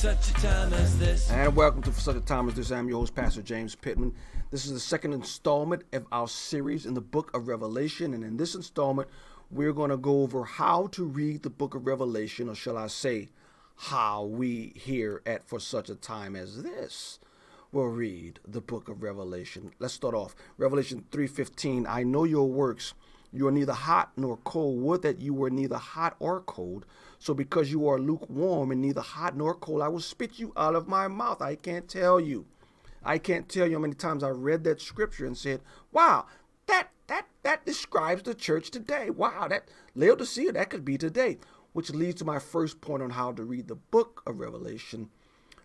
such a time as this. And welcome to For Such a Time as This. I'm your host, Pastor James Pittman. This is the second installment of our series in the book of Revelation. And in this installment, we're going to go over how to read the book of Revelation, or shall I say, how we here at For Such a Time as This will read the book of Revelation. Let's start off. Revelation 3:15. I know your works. You are neither hot nor cold. Would that you were neither hot or cold. So because you are lukewarm and neither hot nor cold, I will spit you out of my mouth. I can't tell you how many times I read that scripture and said, wow, that describes the church today. Wow, that Laodicea, that could be today. Which leads to my first point on how to read the book of Revelation,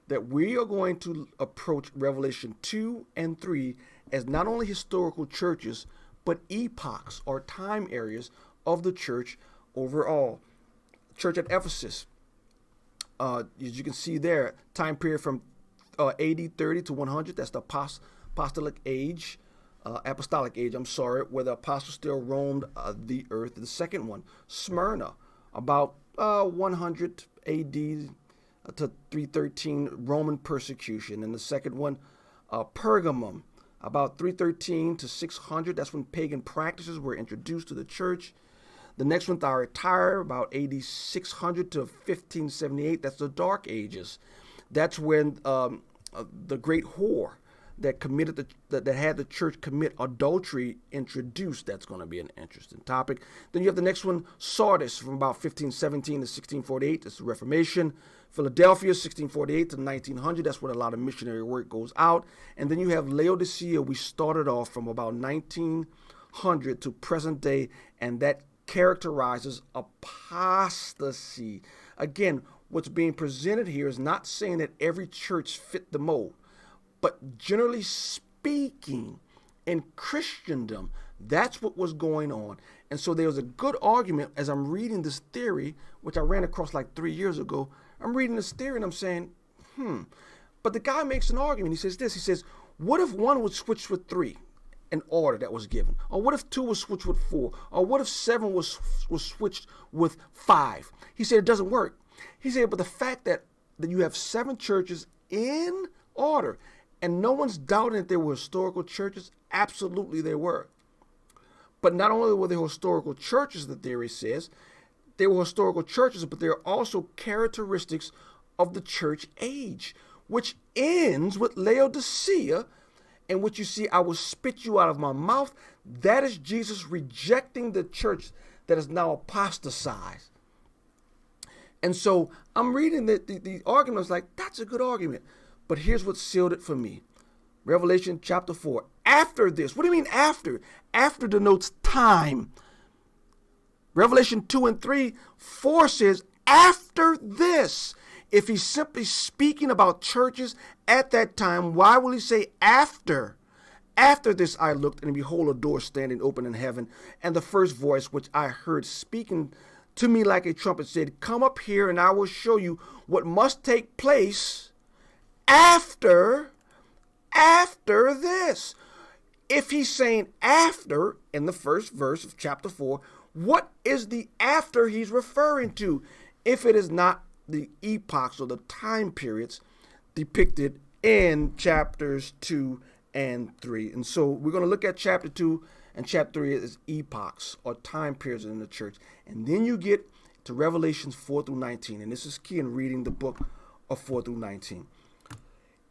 that we are going to approach Revelation 2 and 3 as not only historical churches, but epochs or time areas of the church overall. Church at Ephesus, as you can see there, time period from AD 30 to 100. That's the apostolic age, where the apostles still roamed the earth. The second one, Smyrna, about 100 AD to 313, Roman persecution. And the second one, Pergamum, about 313 to 600. That's when pagan practices were introduced to the church. The next one, Thyatira, about AD 600 to 1578. That's the Dark Ages. That's when the great whore that had the church commit adultery introduced. That's going to be an interesting topic. Then you have the next one, Sardis, from about 1517 to 1648. That's the Reformation. Philadelphia, 1648 to 1900. That's when a lot of missionary work goes out. And then you have Laodicea. We started off from about 1900 to present day, and that characterizes apostasy. Again, what's being presented here is not saying that every church fit the mold, but generally speaking, in Christendom, that's what was going on. And so there was a good argument as I'm reading this theory, which I ran across like 3 years ago. I'm reading this theory and I'm saying, But the guy makes an argument. He says this. He says, what if one would switch with 3? An order that was given? Or what if 2 was switched with 4? Or what if 7 was switched with 5? He said it doesn't work. He said, but the fact that you have 7 churches in order, and no one's doubting that they were historical churches, absolutely they were. But not only were they historical churches, the theory says, they were historical churches, but there are also characteristics of the church age, which ends with Laodicea, in which you see, I will spit you out of my mouth. That is Jesus rejecting the church that is now apostatized. And so I'm reading the argument. I was like, that's a good argument. But here's what sealed it for me. Revelation chapter 4. After this. What do you mean after? After denotes time. Revelation 2 and 3, 4 says, after this. If he's simply speaking about churches at that time, why will he say after? After this I looked, and behold, a door standing open in heaven. And the first voice which I heard speaking to me like a trumpet said, come up here, and I will show you what must take place after this. If he's saying after in the first verse of chapter 4, what is the after he's referring to? If it is not the epochs or the time periods depicted in chapters 2 and 3. And so we're going to look at chapter 2 and chapter 3 as epochs or time periods in the church. And then you get to Revelations 4 through 19. And this is key in reading the book of 4 through 19.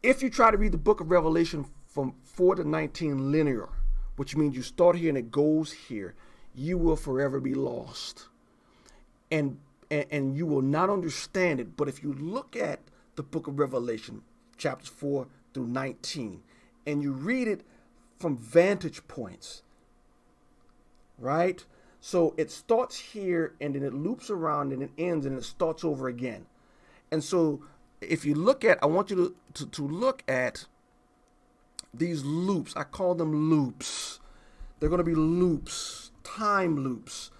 If you try to read the book of Revelation from 4 to 19 linear, which means you start here and it goes here, you will forever be lost. And you will not understand it. But if you look at the book of Revelation, chapters 4 through 19, and you read it from vantage points, right? So it starts here, and then it loops around, and it ends, and it starts over again. And so if you look at, I want you to look at these loops. I call them loops. They're going to be loops, time loops.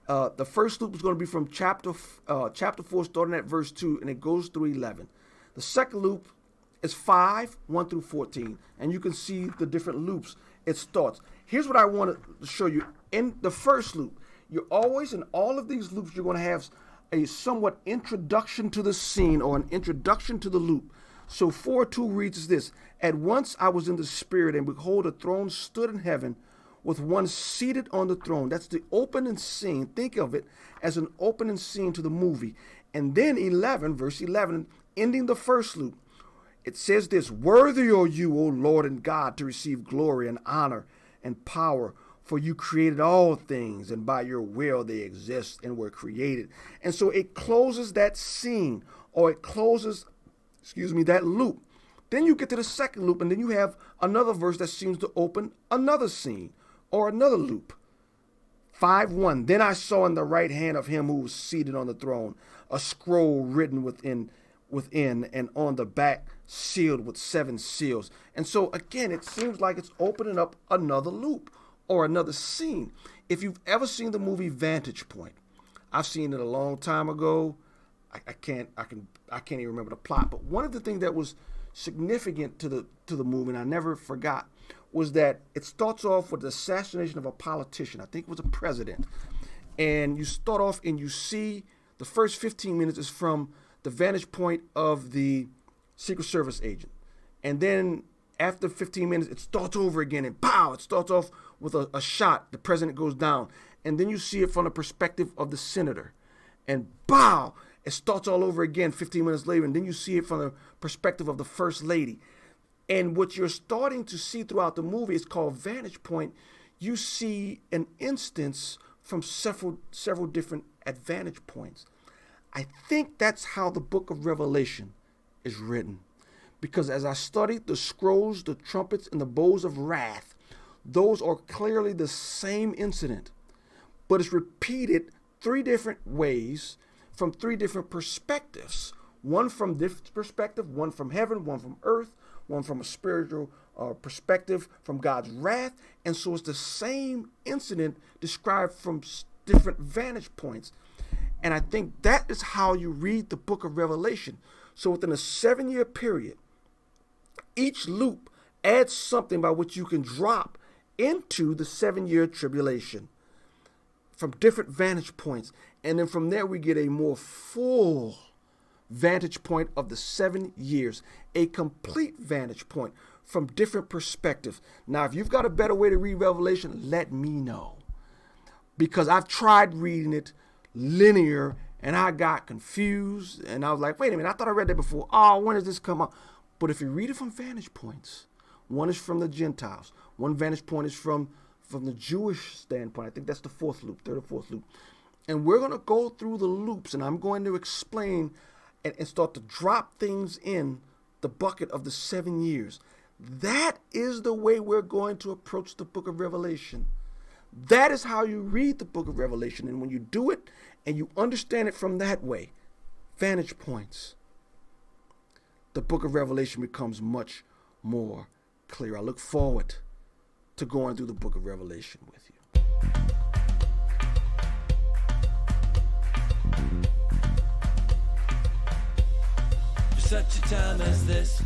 The first loop is going to be from chapter 4, starting at verse 2, and it goes through 11. The second loop is 5, 1 through 14, and you can see the different loops it starts. Here's what I want to show you. In the first loop, you're always, in all of these loops, you're going to have a somewhat introduction to the scene or an introduction to the loop. So 4:2 reads this: At once I was in the spirit, and behold, a throne stood in heaven with one seated on the throne. That's the opening scene. Think of it as an opening scene to the movie. And then 11, verse 11, ending the first loop. It says this: Worthy are you, O Lord and God, to receive glory and honor and power, for you created all things, and by your will they exist and were created. And so it closes that scene, or it closes, that loop. Then you get to the second loop, and then you have another verse that seems to open another scene or another loop. 5:1. Then I saw in the right hand of him who was seated on the throne a scroll written within, and on the back sealed with 7 seals. And so again, it seems like it's opening up another loop or another scene. If you've ever seen the movie Vantage Point, I've seen it a long time ago. I can't even remember the plot. But one of the things that was significant to the movie, and I never forgot, was that it starts off with the assassination of a politician. I think it was a president. And you start off and you see the first 15 minutes is from the vantage point of the Secret Service agent. And then after 15 minutes, it starts over again, and pow, it starts off with a shot. The president goes down. And then you see it from the perspective of the senator. And pow, it starts all over again 15 minutes later. And then you see it from the perspective of the first lady. And what you're starting to see throughout the movie is called vantage point. You see an instance from several different vantage points. I think that's how the book of Revelation is written. Because as I studied the scrolls, the trumpets, and the bowls of wrath, those are clearly the same incident. But it's repeated 3 different ways from 3 different perspectives. One from this perspective, one from heaven, one from earth, one from a spiritual perspective from God's wrath. And so it's the same incident described from different vantage points. And I think that is how you read the book of Revelation. So within a 7-year period, each loop adds something by which you can drop into the 7-year tribulation from different vantage points. And then from there, we get a more full vantage point of the 7 years, a complete vantage point from different perspectives. Now, if you've got a better way to read Revelation, let me know. Because I've tried reading it linear, and I got confused, and I was like, wait a minute, I thought I read that before. Oh, when does this come up? But if you read it from vantage points, one is from the Gentiles, one vantage point is from the Jewish standpoint. I think that's the 4th loop, 3rd or 4th loop. And we're going to go through the loops, and I'm going to explain and start to drop things in the bucket of the 7 years. That is the way we're going to approach the book of Revelation. That is how you read the book of Revelation. And when you do it and you understand it from that way, vantage points, the book of Revelation becomes much more clear. I look forward to going through the book of Revelation with you. For such a time as this,